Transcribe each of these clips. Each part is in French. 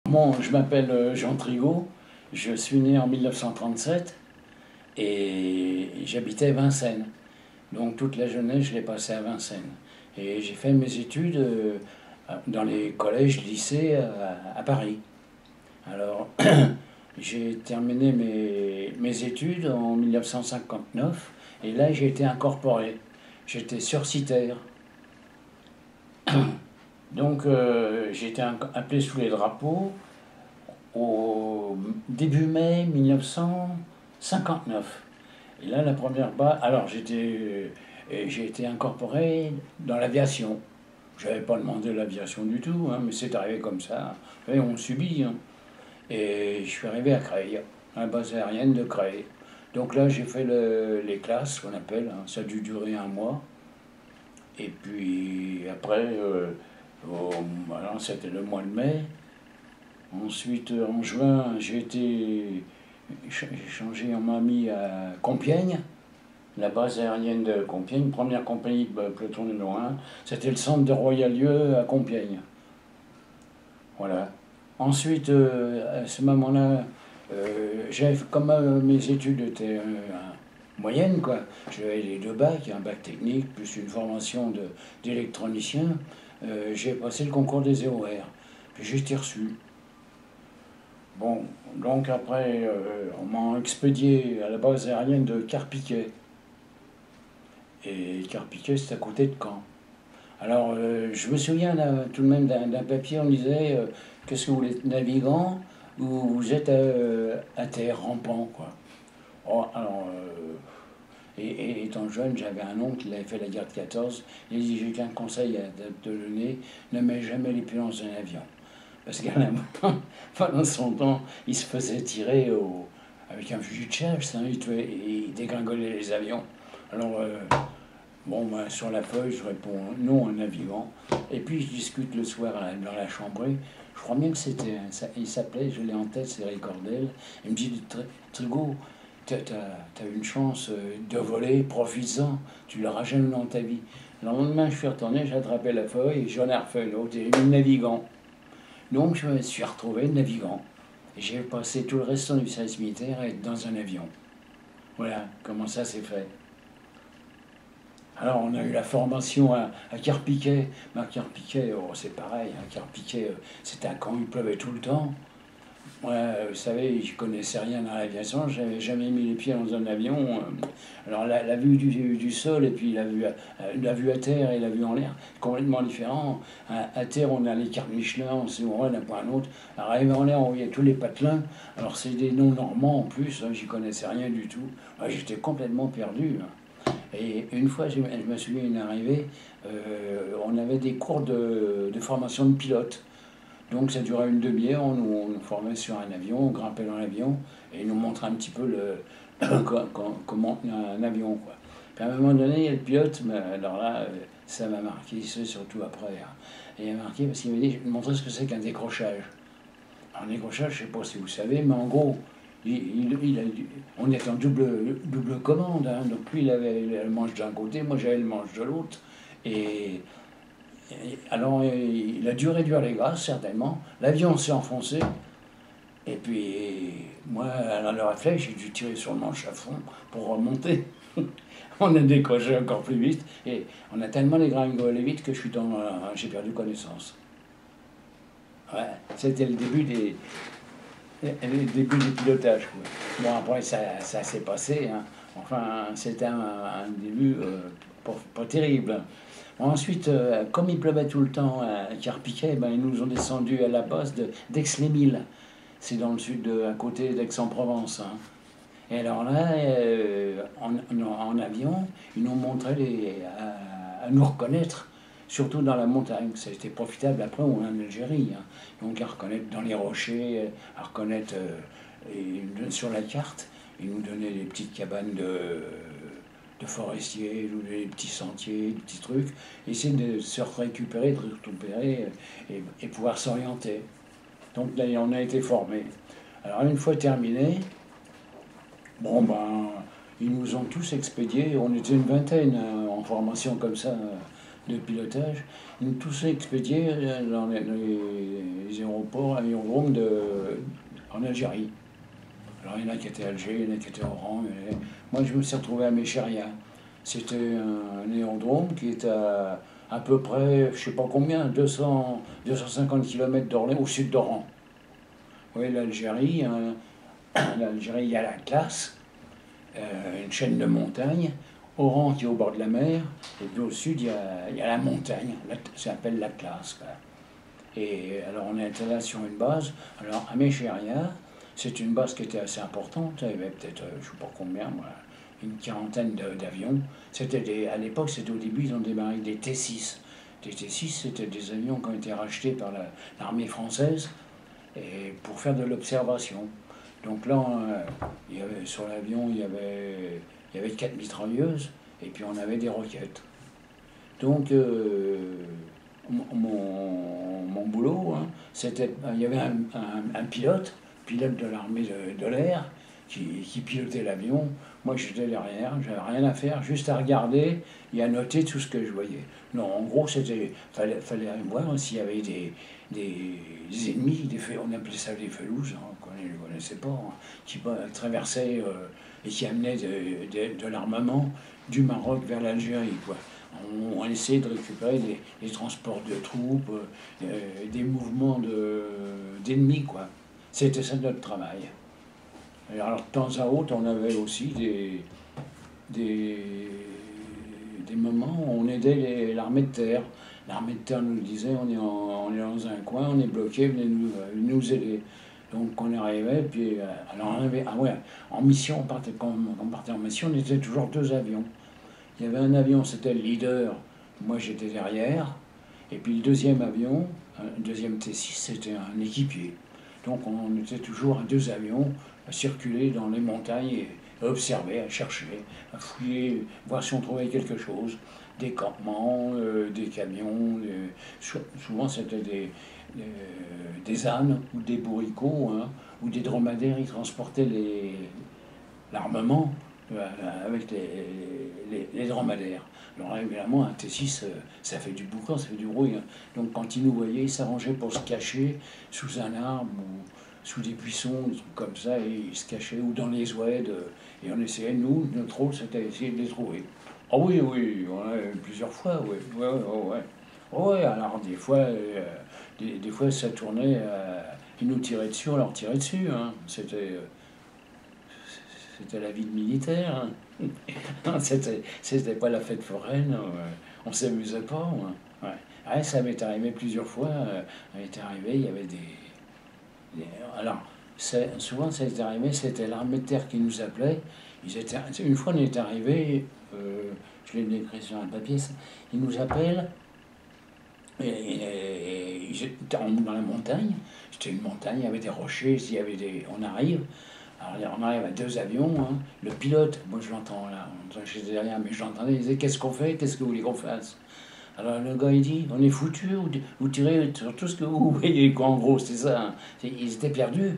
Bon, je m'appelle Jean Trigaud, je suis né en 1937 et j'habitais Vincennes. Donc toute la jeunesse, je l'ai passée à Vincennes. Et j'ai fait mes études dans les collèges, lycées à Paris. Alors, j'ai terminé mes études en 1959 et là, j'ai été incorporé. J'étais sursitaire. Donc, j'ai été appelé sous les drapeaux au début mai 1959. Et là, la première base. Alors, j'ai été incorporé dans l'aviation. Je n'avais pas demandé l'aviation du tout, hein, mais c'est arrivé comme ça. Et on subit. Hein. Et je suis arrivé à Creil, à la base aérienne de Creil. Donc là, j'ai fait les classes, qu'on appelle. Hein. Ça a dû durer un mois. Et puis après, voilà, c'était le mois de mai. Ensuite, en juin, j'ai changé, on m'a mis à Compiègne, la base aérienne de Compiègne, première compagnie de peloton numéro 1. C'était le centre de Royal-Lieu à Compiègne. Voilà. Ensuite, à ce moment-là, comme mes études étaient moyennes, quoi, j'avais les deux bacs, un bac technique, plus une formation d'électronicien, j'ai passé le concours des EOR. Puis j'ai été reçu. Bon, donc après, on m'a expédié à la base aérienne de Carpiquet. Et Carpiquet, c'est à côté de Caen. Alors, je me souviens tout de même d'un papier, on me disait qu'est-ce que vous êtes navigant ou vous êtes à terre, rampant, quoi. Oh, alors, et étant jeune, j'avais un oncle qui avait fait la guerre de 14. Il dit j'ai qu'un conseil à te donner, ne mets jamais les pieds dans un avion. Parce qu'à un moment, pendant son temps, il se faisait tirer avec un fusil de chasse, hein, il dégringolait les avions. Alors, bon, ben, sur la feuille, je réponds non, un navigant. Et puis, je discute le soir dans la chambrée. Je crois bien que il s'appelait, je l'ai en tête, c'est Ricordel. Il me dit Trigaud, t'as une chance de voler, profites-en, tu l'auras jamais dans ta vie. Le lendemain, je suis retourné, j'ai attrapé la feuille et j'en ai refait une autre, et mis navigant. Donc je me suis retrouvé navigant. Et j'ai passé tout le restant du service militaire à être dans un avion. Voilà comment ça s'est fait. Alors on a eu la formation à Carpiquet. Mais à Carpiquet, oh, c'est pareil. À Carpiquet, c'était un camp, il pleuvait tout le temps. Moi, vous savez, je connaissais rien dans l'aviation, j'avais jamais mis les pieds dans un avion. Alors la vue du sol et puis la vue à terre et la vue en l'air, complètement différent. À terre, on a les cartes Michelin, on se voit d'un point à l'autre. Arrivé en l'air, on voyait tous les patelins. Alors c'est des noms normands en plus, hein, j'y connaissais rien du tout. J'étais complètement perdu. Hein. Et une fois, je me souviens, une arrivée, on avait des cours de formation de pilote. Donc ça durait une demi-heure, on nous formait sur un avion, on grimpait dans l'avion et ils nous montrait un petit peu comment un avion. Quoi. Puis à un moment donné, il y a le pilote, mais alors là, ça m'a marqué, surtout après. Hein. Et il m'a marqué parce qu'il m'a dit, je vais te montrer ce que c'est qu'un décrochage. Alors, un décrochage, je ne sais pas si vous savez, mais en gros, on était en double commande. Hein. Donc lui, il avait le manche d'un côté, moi j'avais le manche de l'autre. Et alors, il a dû réduire les gaz, certainement. L'avion s'est enfoncé. Et puis, moi, à le réflexe, j'ai dû tirer sur le manche à fond pour remonter. On a décroché encore plus vite. Et on a tellement dégringolé vite que j'ai perdu connaissance. Ouais, c'était le début des pilotages. Quoi. Bon, après, ça s'est passé. Hein. Enfin, c'était un début pas terrible. Ensuite, comme il pleuvait tout le temps à Carpiquet, ben, ils nous ont descendu à la base d'Aix-les-Milles. C'est dans le sud, à côté d'Aix-en-Provence. Hein. Et alors là, en avion, ils nous montraient à nous reconnaître, surtout dans la montagne. Ça a été profitable après en Algérie. Hein. Donc à reconnaître dans les rochers, à reconnaître sur la carte. Ils nous donnaient des petites cabanes de forestiers, des petits sentiers, des petits trucs, essayer de se récupérer, et pouvoir s'orienter. Donc là, on a été formés. Alors une fois terminé, bon ben, ils nous ont tous expédiés, on était une vingtaine en formation comme ça, de pilotage, ils nous tous expédiés dans les aéroports, aérodromes en Algérie. Alors il y en a qui étaient à Alger, il y en a qui étaient à Oran. Moi je me suis retrouvé à Méchéria. C'était un aérodrome qui est à peu près, je sais pas combien, 250 km d'Orléans, au sud d'Oran. Oui, l'Algérie, hein, l'Algérie, il y a la Classe, une chaîne de montagnes, Oran qui est au bord de la mer, et puis au sud, il y a la montagne, ça s'appelle la Classe, quoi. Et alors on est là sur une base, alors à Méchéria, c'est une base qui était assez importante, il y avait peut-être, je sais pas combien, moi, une quarantaine d'avions. À l'époque, c'était au début, ils ont démarré avec des T6. Des T6, c'était des avions qui ont été rachetés par l'armée française et pour faire de l'observation. Donc là, sur l'avion, il y avait 4 mitrailleuses et puis on avait des roquettes. Donc, mon boulot, hein, il y avait un pilote de l'armée de l'air, qui pilotait l'avion. Moi, j'étais derrière, j'avais rien à faire, juste à regarder et à noter tout ce que je voyais. Non, en gros, fallait voir s'il y avait des ennemis, on appelait ça des felouses, hein, qu'on ne connaissait pas, hein, qui traversaient et qui amenaient de l'armement du Maroc vers l'Algérie, quoi. On essayait de récupérer des transports de troupes, des mouvements d'ennemis, quoi. C'était ça notre travail. Alors, de temps à autre, on avait aussi des moments où on aidait l'armée de terre. L'armée de terre nous disait, on est dans un coin, on est bloqué, venez nous aider. Donc on arrivait, puis alors on avait, en mission, quand on partait en mission, on était toujours 2 avions. Il y avait un avion, c'était le leader, moi j'étais derrière, et puis le deuxième avion, un deuxième T6, c'était un équipier. Donc on était toujours à 2 avions, à circuler dans les montagnes et à observer, à chercher, à fouiller, voir si on trouvait quelque chose. Des campements, des camions, souvent c'était des ânes ou des bourricots, hein, ou des dromadaires, ils transportaient l'armement avec les dromadaires. Alors évidemment, un T6, ça fait du boucan, ça fait du bruit. Hein. Donc quand ils nous voyaient, ils s'arrangeaient pour se cacher sous un arbre ou sous des buissons, des trucs comme ça, et ils se cachaient, ou dans les oueds, et on essayait, nous, notre rôle, c'était d'essayer de les trouver. Ah oui, oui, plusieurs fois, oui. Ouais, alors des fois, des fois ça tournait, ils nous tiraient dessus, on leur tirait dessus. Hein. C'était la vie de militaire. Hein. C'était pas la fête foraine, on s'amusait pas. Ouais. Ouais, ça m'est arrivé plusieurs fois. Ça m'est arrivé, il y avait alors, souvent ça est arrivé, c'était l'armée de terre qui nous appelait. Une fois on est arrivé, je l'ai écrit sur un papier, ils nous appellent, et ils étaient dans la montagne. C'était une montagne, il y avait des rochers, on arrive. Alors on arrive à 2 avions, hein. Le pilote, moi je l'entends là, j'étais derrière, mais je l'entendais, il disait qu'est-ce qu'on fait, qu'est-ce que vous voulez qu'on fasse? Alors le gars il dit, on est foutu, vous tirez sur tout ce que vous voyez, quoi, en gros, c'est ça. Hein. Ils étaient perdus.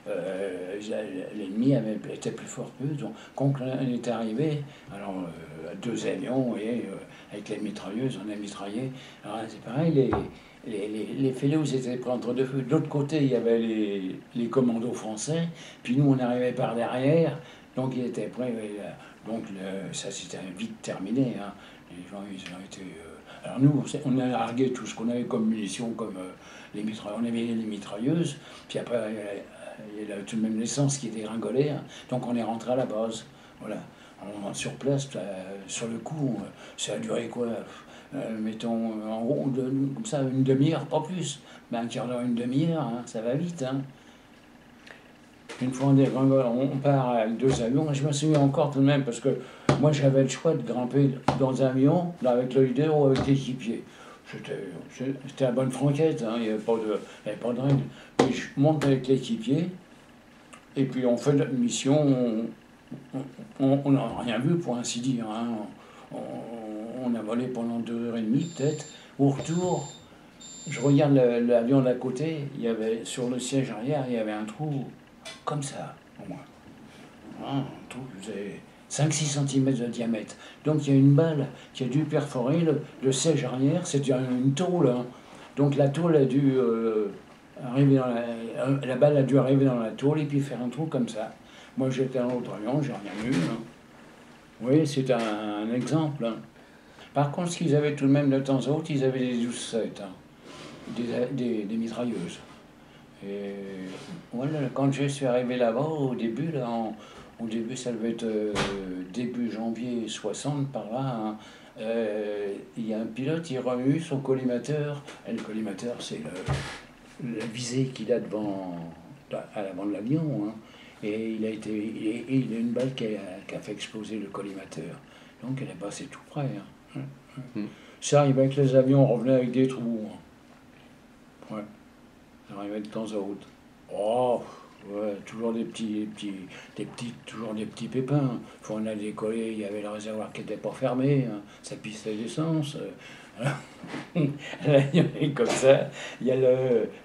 L'ennemi était plus fort qu'eux. Donc quand on est arrivé, alors à 2 avions, vous voyez, avec les mitrailleuses, on a mitraillé. Alors c'est pareil, les félous étaient pris entre 2 feux. De l'autre côté, il y avait les commandos français, puis nous on arrivait par derrière, donc ils étaient prêts. Donc ça s'était vite terminé. Hein. Les gens, ils ont été... Alors nous, on a largué tout ce qu'on avait comme munitions, comme les mitrailleuses. On avait les mitrailleuses, puis après, il y a tout de même l'essence qui était dégringolée. Hein. Donc on est rentré à la base. Voilà. Sur place, sur le coup, ça a duré quoi mettons, en gros, comme ça, une demi-heure, pas plus. Mais un quart d'heure, une demi-heure, hein, ça va vite. Hein. Une fois on part avec 2 avions, je me souviens encore tout de même, parce que moi j'avais le choix de grimper dans un avion, là, avec le leader ou avec l'équipier. C'était la bonne franquette, hein, il n'y avait pas de règle. Et je monte avec l'équipier, et puis on fait notre mission, on n'a rien vu pour ainsi dire. Hein. On a volé pendant 2 heures et demie peut-être. Au retour, je regarde l'avion d'à côté, il y avait sur le siège arrière, il y avait un trou comme ça, au moins. Un trou qui faisait 5-6 cm de diamètre. Donc il y a une balle qui a dû perforer le siège arrière, c'est une tôle. Hein. Donc la tôle a dû arriver dans la balle a dû arriver dans la tôle et puis faire un trou comme ça. Moi j'étais dans l'autre avion, j'ai rien eu. Hein. Oui, c'est un exemple. Hein. Par contre, ce qu'ils avaient tout de même de temps en temps, ils avaient des 12-7, hein, des mitrailleuses. Et voilà, quand je suis arrivé là-bas, au début, au début, ça devait être début janvier 60 par là. Hein, il y a un pilote, il remet eu son collimateur. Et le collimateur, c'est la visée qu'il a à l'avant de l'avion. Hein, et il a une balle qui a fait exploser le collimateur. Donc elle est passée tout près. Hein. Ça arrivait avec les avions, on revenait avec des trous. Hein. Ouais. Ça arrivait de temps à autre. Oh, ouais, toujours toujours des petits pépins. On a décollé, il y avait le réservoir qui n'était pas fermé, hein, ça pissait d'essence. L'avion est comme ça. Il y a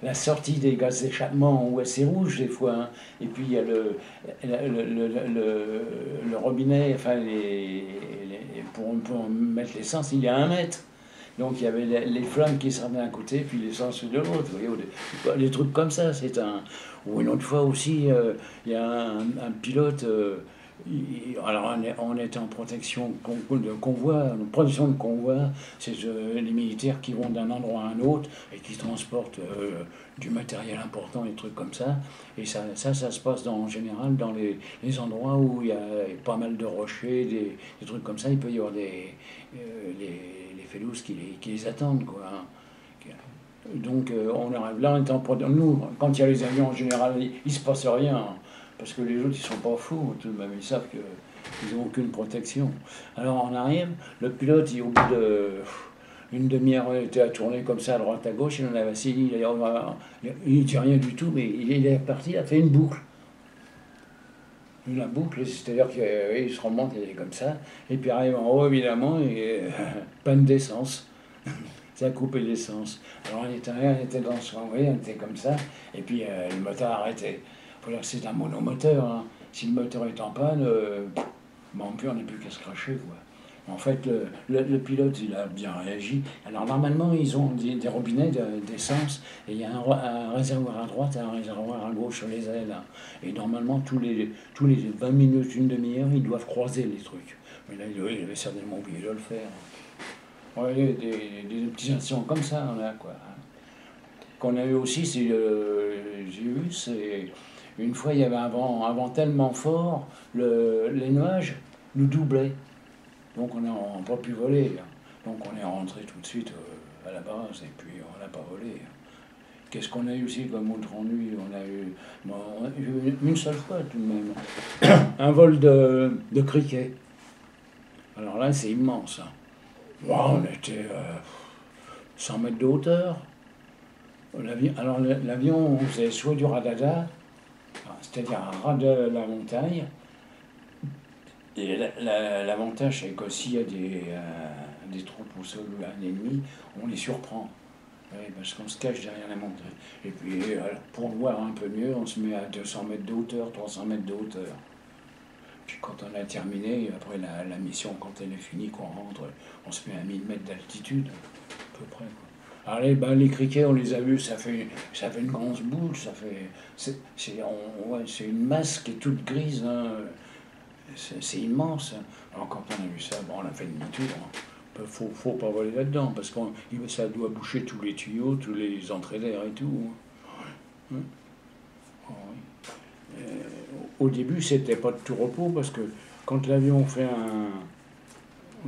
la sortie des gaz d'échappement où c'est rouge des fois. Hein. Et puis il y a le robinet, enfin, pour mettre l'essence, il y a 1 mètre. Donc il y avait les flammes qui sortaient d'un côté, puis l'essence de l'autre. Vous voyez, des trucs comme ça. Ou une autre fois aussi, il y a un pilote. Alors on était en protection de convoi, protection de convoi, c'est les militaires qui vont d'un endroit à un autre et qui transportent du matériel important, des trucs comme ça. Et ça se passe en général dans les endroits où il y a pas mal de rochers, des trucs comme ça. Il peut y avoir les félouses qui les attendent, quoi. Hein. Donc on arrive là, on est en protection. Nous, quand il y a les avions en général, il se passe rien. Hein. Parce que les autres, ils sont pas fous, tout de même, ils savent qu'ils n'ont aucune protection. Alors on arrive, le pilote, au bout d'une demi-heure, il était à tourner comme ça, à droite à gauche, il en avait assis, il ne dit rien du tout, mais il est parti, il a fait une boucle. Une boucle, c'est-à-dire qu'il se remonte, il est comme ça, et puis arrive en haut, évidemment, et panne d'essence. Ça a coupé l'essence. Alors on était dans ce convoi, on était comme ça, et puis le moteur a arrêté. Il faut dire que c'est un monomoteur. Hein. Si le moteur est en panne, on n'est plus qu'à se cracher. Quoi. En fait, le pilote, il a bien réagi. Alors normalement, ils ont des robinets d'essence, et il y a un réservoir à droite et un réservoir à gauche sur les ailes. Hein. Et normalement, tous les 20 minutes, une demi-heure, ils doivent croiser les trucs. Mais là, il avait certainement oublié de le faire. Ouais, des petits incidents comme ça, on a, quoi. Qu'on a eu aussi, c'est une fois, il y avait un vent tellement fort, les nuages nous doublaient. Donc on n'a pas pu voler. Donc on est rentré tout de suite à la base et puis on n'a pas volé. Qu'est-ce qu'on a eu aussi comme autre ennui? On a eu une seule fois tout de même, un vol de criquet. Alors là, c'est immense. Hein. Wow, on était 100 mètres de hauteur. Alors l'avion, on faisait soit du radada, c'est-à-dire un ras de la montagne. Et l'avantage, c'est que s'il y a des troupes au sol ou un ennemi, on les surprend. Oui, parce qu'on se cache derrière la montagne. Et puis, pour voir un peu mieux, on se met à 200 mètres de hauteur, 300 mètres de hauteur. Puis quand on a terminé, après la mission, quand elle est finie, qu'on rentre, on se met à 1000 mètres d'altitude, à peu près. Quoi. Alors les criquets, on les a vus, ça fait une grosse boule, c'est une masse qui est toute grise, hein. C'est immense. Hein. Alors quand on a vu ça, on a fait demi-tour. Hein. Faut pas voler là-dedans, parce que ça doit boucher tous les tuyaux, tous les entrées d'air et tout. Hein. Au début, c'était pas de tout repos, parce que quand l'avion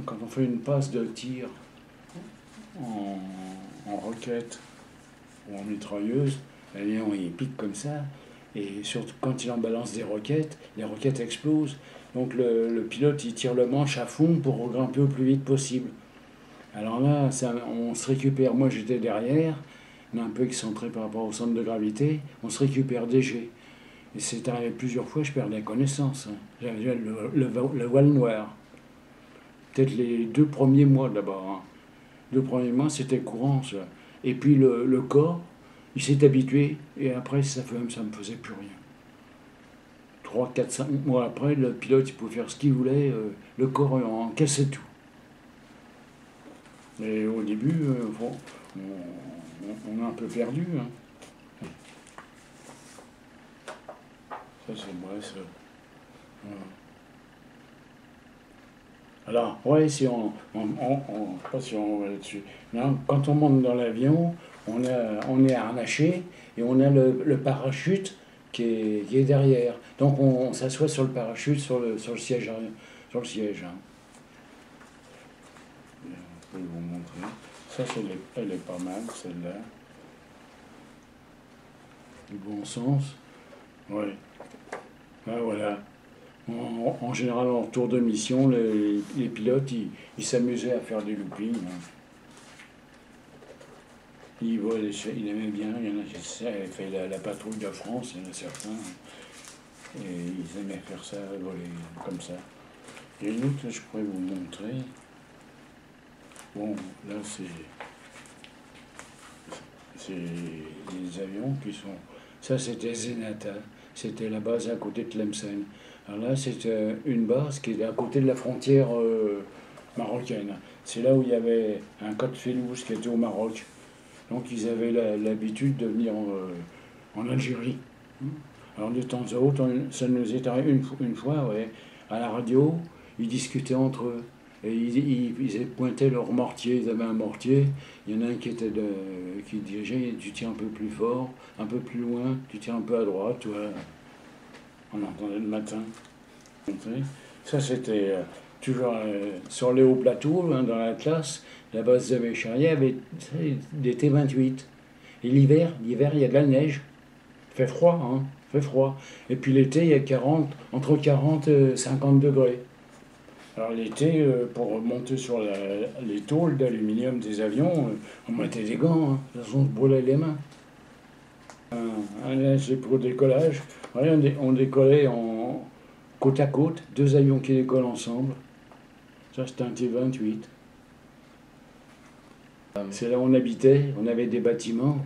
quand on fait une passe de tir en roquette ou en mitrailleuse, l'avion il pique comme ça, et surtout quand il en balance des roquettes, les roquettes explosent. Donc le pilote il tire le manche à fond pour grimper au plus vite possible. Alors là, on se récupère, moi j'étais derrière, on est un peu excentré par rapport au centre de gravité, on se récupère des jets. Et c'est arrivé plusieurs fois, je perdais connaissance. Hein. J'avais le voile noir. Peut-être les 2 premiers mois d'abord. Hein. 2 premiers mois, c'était courant, ça. Et puis le corps, il s'est habitué, et après, ça me faisait plus rien. 3, 4, 5 mois après, le pilote il pouvait faire ce qu'il voulait, le corps encaissait tout. Et au début, bon, on a un peu perdu. Hein. Ça c'est moi, ça. Voilà. Alors, ouais, si je sais pas si on va là-dessus. Non, quand on monte dans l'avion, on est harnaché et on a le parachute qui est derrière. Donc on s'assoit sur le parachute, sur le siège arrière, sur le siège. Hein. Je vais vous montrer. Ça, elle est pas mal, celle-là. Du bon sens. Ouais. Ah, voilà. En général, en retour de mission, les pilotes, ils s'amusaient à faire des loopings. Hein. Il aimait bien, il y en a qui avaient fait la patrouille de France, il y en a certains. Et ils aimaient faire ça, voler comme ça. Et une autre que je pourrais vous montrer. Bon, là c'est des avions qui sont. Ça c'était Zenata, c'était la base à côté de Tlemcen. Alors là c'était une base qui est à côté de la frontière marocaine. C'est là où il y avait un code Félouz qui était au Maroc. Donc ils avaient l'habitude de venir en Algérie. Alors de temps à autre, ça nous est arrivé une fois, ouais, à la radio, ils discutaient entre eux. Et ils pointaient leur mortier, ils avaient un mortier. Il y en a un qui dirigeait, tu tires un peu plus fort, un peu plus loin, tu tires un peu à droite, tu vois. On entendait le matin. Ça c'était toujours sur les hauts plateaux, hein, dans la classe, la base de Mécharia avait des T-28. Et l'hiver, il y a de la neige. Il fait froid, hein, il fait froid. Et puis l'été, il y a entre 40 et 50 degrés. Alors l'été, pour monter sur les tôles d'aluminium des avions, on mettait des gants, hein. De toute façon, on se brûlait les mains. Un linge pour le décollage. Ouais, on décollait côte à côte, deux avions qui décollent ensemble. Ça, c'était un T-28. C'est là où on habitait, on avait des bâtiments.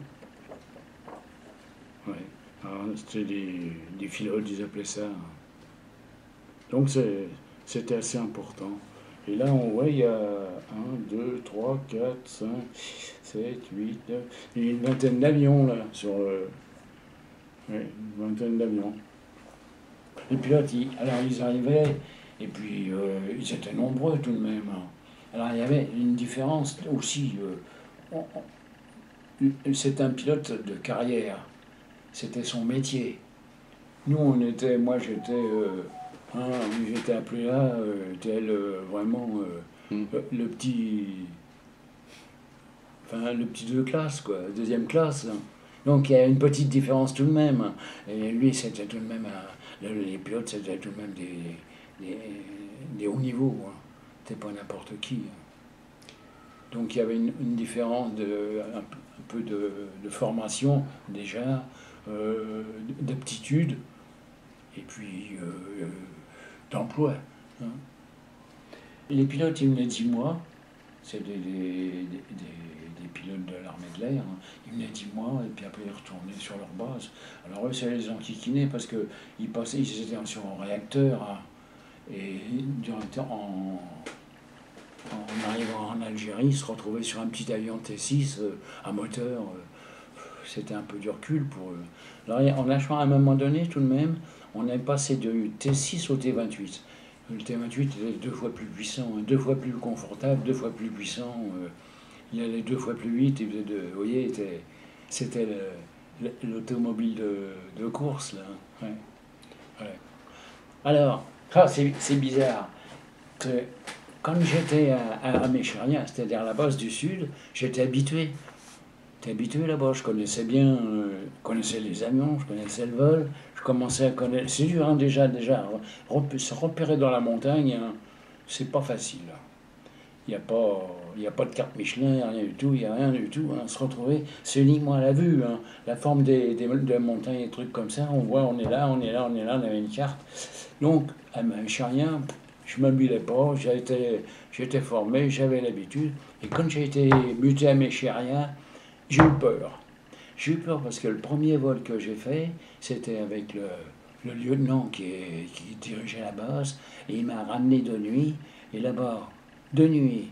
Ouais. Alors, c'était des filoles, ils appelaient ça. Donc c'était assez important. Et là, on voit, il y a 1, 2, 3, 4, 5, 7, 8, 9, il y a une vingtaine d'avions là, ouais, une vingtaine d'avions. Les pilotes, alors ils arrivaient, et puis ils étaient nombreux tout de même. Alors il y avait une différence aussi. C'est un pilote de carrière, c'était son métier. Nous, moi j'étais appelé là, tel vraiment le petit de classe, quoi, deuxième classe. Hein. Donc il y a une petite différence tout de même. Et lui, c'était tout de même, les pilotes, c'était tout de même des hauts niveaux. Hein. C'était pas n'importe qui. Donc il y avait une différence, un peu de formation déjà, d'aptitude, et puis d'emploi. Hein. Les pilotes, ils venaient 10 mois, c'est des pilotes de l'armée de l'air, hein. Ils venaient 10 mois, et puis après ils retournaient sur leur base. Alors eux, ça les enquiquinait parce qu'ils étaient sur un réacteur, hein, et en arrivant en Algérie, ils se retrouvaient sur un petit avion T6 à moteur. C'était un peu du recul pour eux. Alors, à un moment donné, tout de même, on est passé de T6 au T28. Le T28 était 2 fois plus puissant, 2 fois plus confortable, 2 fois plus puissant. Il allait 2 fois plus vite. Vous voyez, c'était l'automobile de course, là. Ouais. Ouais. Alors, c'est bizarre. Quand j'étais à Mécharia, c'est-à-dire à la base du Sud, j'étais habitué. J'étais habitué là-bas, je connaissais bien, connaissais les avions, je connaissais le vol, je commençais à connaître. C'est dur, hein, déjà, se repérer dans la montagne, hein, c'est pas facile. Il n'y a pas de carte Michelin, rien du tout, il n'y a rien du tout. Hein, se retrouver, c'est uniquement à la vue, hein, la forme des montagnes, des trucs comme ça, on voit, on est là, on avait une carte. Donc, à Mécharia, je ne m'habillais pas, j'étais formé, j'avais l'habitude. Et quand j'ai été muté à Mécharia, j'ai eu peur. J'ai eu peur parce que le premier vol que j'ai fait, c'était avec le lieutenant qui dirigeait la base, et il m'a ramené de nuit, et là-bas, de nuit,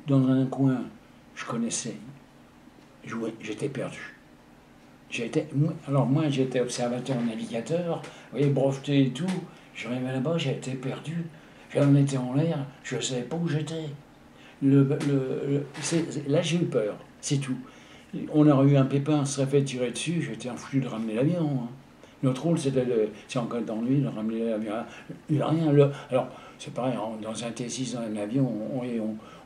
dans un coin, je connaissais, j'étais perdu. Alors moi, j'étais observateur navigateur, vous voyez, breveté et tout, je arrivais là-bas, j'étais perdu, j'en étais en l'air, je ne savais pas où j'étais. Là, j'ai eu peur, c'est tout. On aurait eu un pépin, on se serait fait tirer dessus, j'étais en foutu de ramener l'avion. Hein. Notre rôle, c'était si en cas d'ennui, de ramener l'avion. Il n'y a rien. Alors, c'est pareil, dans un T6, dans un avion,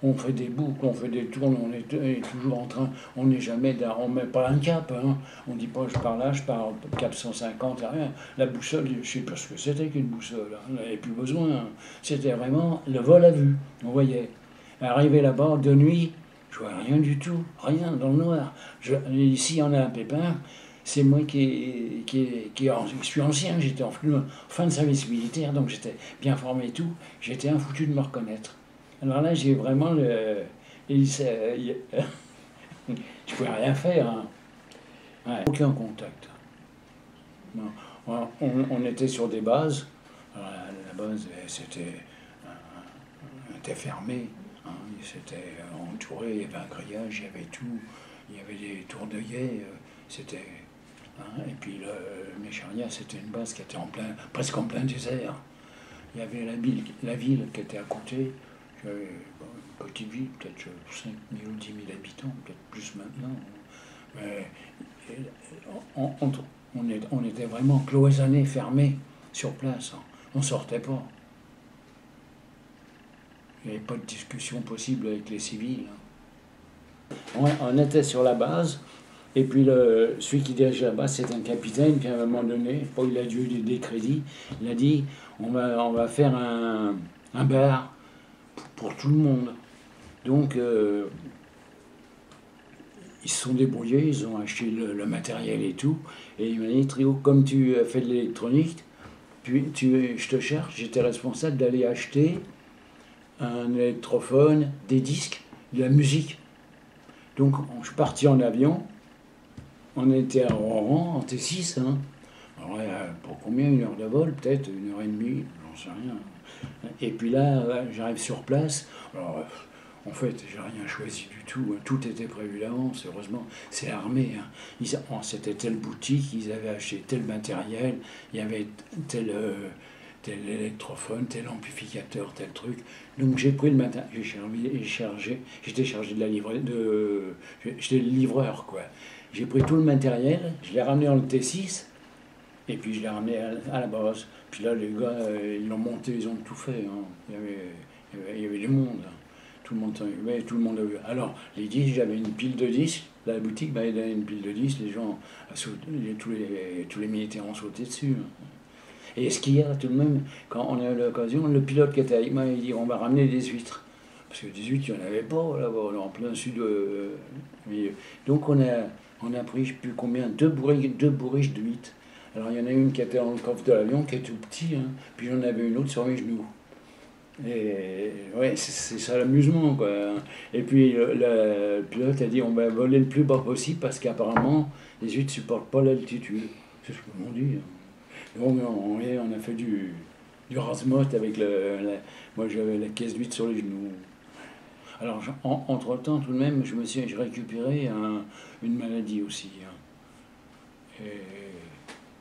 on fait des boucles, on fait des tours, on est toujours en train, on n'est jamais, on ne met pas un cap. Hein. On ne dit pas, je pars là, je pars cap 150, rien. La boussole, je ne sais pas ce que c'était qu'une boussole. Hein. On n'avait plus besoin. Hein. C'était vraiment le vol à vue, on voyait. Arrivé là-bas, de nuit, je vois rien du tout, rien, dans le noir. Ici, on a un pépin. C'est moi qui suis ancien, j'étais en fin de service militaire, donc j'étais bien formé et tout. J'étais infoutu de me reconnaître. Alors là, j'ai vraiment je pouvais rien faire. Hein. Ouais, aucun contact. On était sur des bases. Alors, la base, était fermée. Hein, c'était entouré, il y avait un grillage, il y avait tout. Il y avait des tours d'œillet. C'était... Hein, et puis le Mécharia, c'était une base qui était presque en plein désert. Il y avait la ville qui était à côté. J'avais une petite ville, peut-être 5 000 ou 10 000 habitants, peut-être plus maintenant. Mais on était vraiment cloisonnés, fermés sur place. Hein. On ne sortait pas. Il n'y avait pas de discussion possible avec les civils. Hein. On était sur la base. Et puis celui qui dirigeait la base, c'est un capitaine qui, à un moment donné, il a dû des crédits, il a dit on va faire un bar pour tout le monde. Donc, ils se sont débrouillés, ils ont acheté le matériel et tout. Et il m'a dit Trio, comme tu fais de l'électronique, je te cherche, j'étais responsable d'aller acheter un électrophone, des disques, de la musique. Donc, je suis parti en avion. On était à Rouen, en T6. Hein. Alors, pour combien? 1 heure de vol, peut-être 1 heure et demie, j'en sais rien. Et puis là, j'arrive sur place. Alors, en fait, j'ai rien choisi du tout. Tout était prévu d'avance, heureusement. C'est l'armée. Hein. C'était telle boutique, ils avaient acheté tel matériel, il y avait tel électrophone, tel amplificateur, tel truc. Donc j'ai pris le matin, j'étais chargé de la livraison, j'étais le livreur, quoi. J'ai pris tout le matériel, je l'ai ramené dans le T6, et puis je l'ai ramené à la base. Puis là, les gars, ils l'ont monté, ils ont tout fait. Hein. Il y avait du monde. Hein. Tout le monde a vu. Alors, les disques, j'avais une pile de disques. La boutique m'avait donné une pile de disques. Les gens, tous les militaires ont sauté dessus. Hein. Et ce qu'il y a tout de même, quand on a eu l'occasion, le pilote qui était avec moi, il dit on va ramener des huîtres. Parce que des huîtres, il n'y en avait pas là-bas, en plein sud. Donc on a pris, je ne sais plus combien, deux bourriches d'huîtres. Alors il y en a une qui était dans le coffre de l'avion, qui est tout petit, hein, puis j'en avais une autre sur mes genoux. Et ouais, c'est ça l'amusement, quoi. Et puis le pilote a dit on va voler le plus bas possible parce qu'apparemment les huîtres ne supportent pas l'altitude. C'est ce qu'ils m'ont dit. Donc on a fait du rase-motte avec moi j'avais la caisse d'huîtres sur les genoux. Alors entre-temps tout de même j'ai récupéré une maladie aussi. Hein.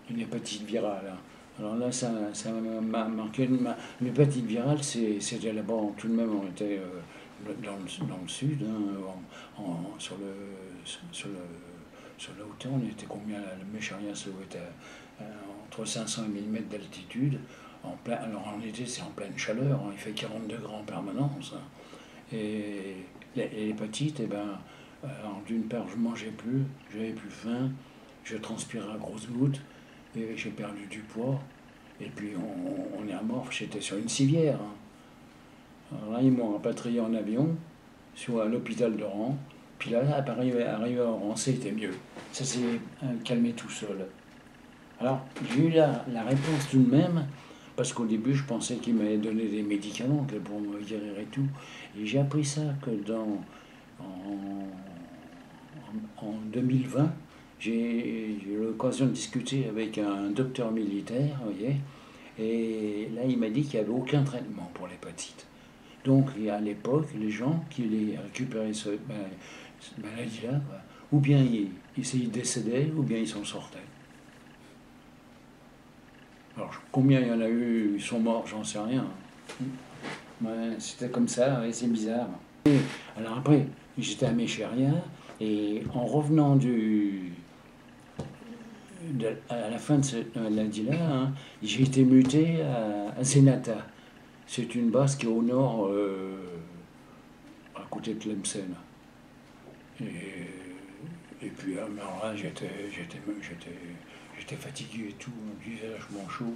Une hépatite virale. Hein. Alors là, ça m'a marqué. Une hépatite virale, c'était là-bas, tout de même, on était dans le sud, hein, sur la hauteur, on était combien? Le Mécharia, ça doit être entre 500 et 1000 mètres d'altitude. Alors en été, c'est en pleine chaleur, hein, il fait 40 degrés en permanence. Hein. Et l'hépatite, d'une part, je ne mangeais plus, j'avais plus faim, je transpirais à grosses gouttes. Et j'ai perdu du poids, et puis on est à mort, j'étais sur une civière. Hein. Alors là, ils m'ont rapatrié en avion, à l'hôpital de Rouen, puis là, arrivé à Rouen, c'était mieux. Ça s'est calmé tout seul. Alors, j'ai eu la réponse tout de même, parce qu'au début, je pensais qu'ils m'avaient donné des médicaments pour me guérir et tout, et j'ai appris ça que en 2020, j'ai eu l'occasion de discuter avec un docteur militaire, vous voyez, et là il m'a dit qu'il n'y avait aucun traitement pour l'hépatite. Donc à l'époque, les gens qui récupéraient cette maladie-là, ou bien ils décédaient, ou bien ils s'en sortaient. Alors combien il y en a eu, ils sont morts, j'en sais rien. Ouais, c'était comme ça, ouais, c'est bizarre. Et alors après, j'étais à Méchéria, et en revenant à la fin de cette maladie-là, hein, j'ai été muté à Zenata. C'est une base qui est au nord, à côté de Tlemcen. Et, et puis alors là, j'étais fatigué et tout, du visage chaud.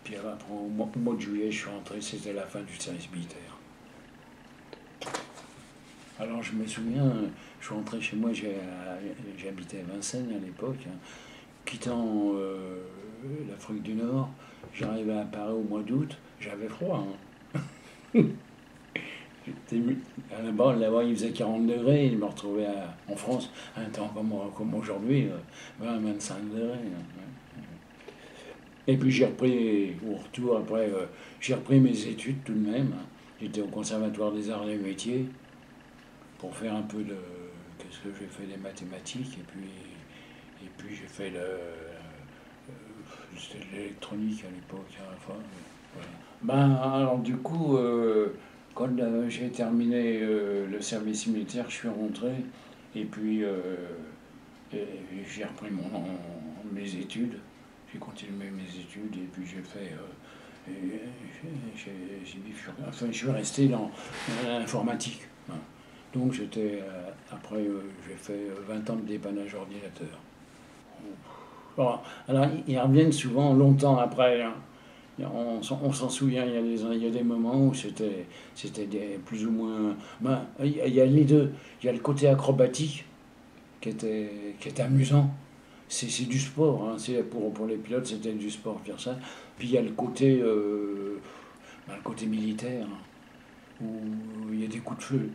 Puis après, au mois de juillet, je suis rentré, c'était la fin du service militaire. Alors je me souviens, je suis rentré chez moi, j'habitais à Vincennes à l'époque, hein. Quittant l'Afrique du Nord, j'arrivais à Paris au mois d'août, j'avais froid, hein. Là-bas, il faisait 40 degrés, il me retrouvait en France à un temps comme aujourd'hui, 20-25 degrés, hein. Et puis j'ai repris, au retour, après, j'ai repris mes études tout de même, hein. J'étais au Conservatoire des Arts et Métiers pour faire un peu de. Qu'est-ce que j'ai fait, des mathématiques, et puis j'ai fait c'était de l'électronique à l'époque, à la fois. Voilà. Alors du coup, quand j'ai terminé le service militaire, je suis rentré, et puis j'ai repris mes études, j'ai continué mes études, et puis j'ai fait. Enfin, je suis resté dans l'informatique, hein. Donc après, j'ai fait 20 ans de dépannage ordinateur. Bon, alors, ils reviennent souvent longtemps après, hein. On s'en souvient, il y a des moments où c'était plus ou moins. Il y a les deux. Il y a le côté acrobatique qui était amusant. C'est du sport, hein. Pour les pilotes, c'était du sport faire ça. Puis il y a le côté militaire, hein, où il y a des coups de feu.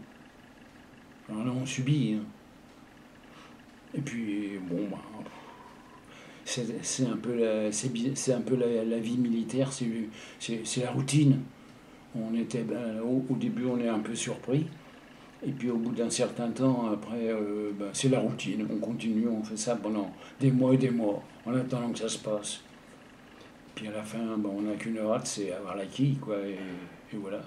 Alors là, on subit, hein. Et puis, bon, c'est un peu la vie militaire, c'est la routine. Au début, on est un peu surpris. Et puis au bout d'un certain temps, après, c'est la routine. On continue, on fait ça pendant des mois et des mois, en attendant que ça se passe. Puis à la fin, on n'a qu'une hâte, c'est avoir la quille, quoi. Et voilà.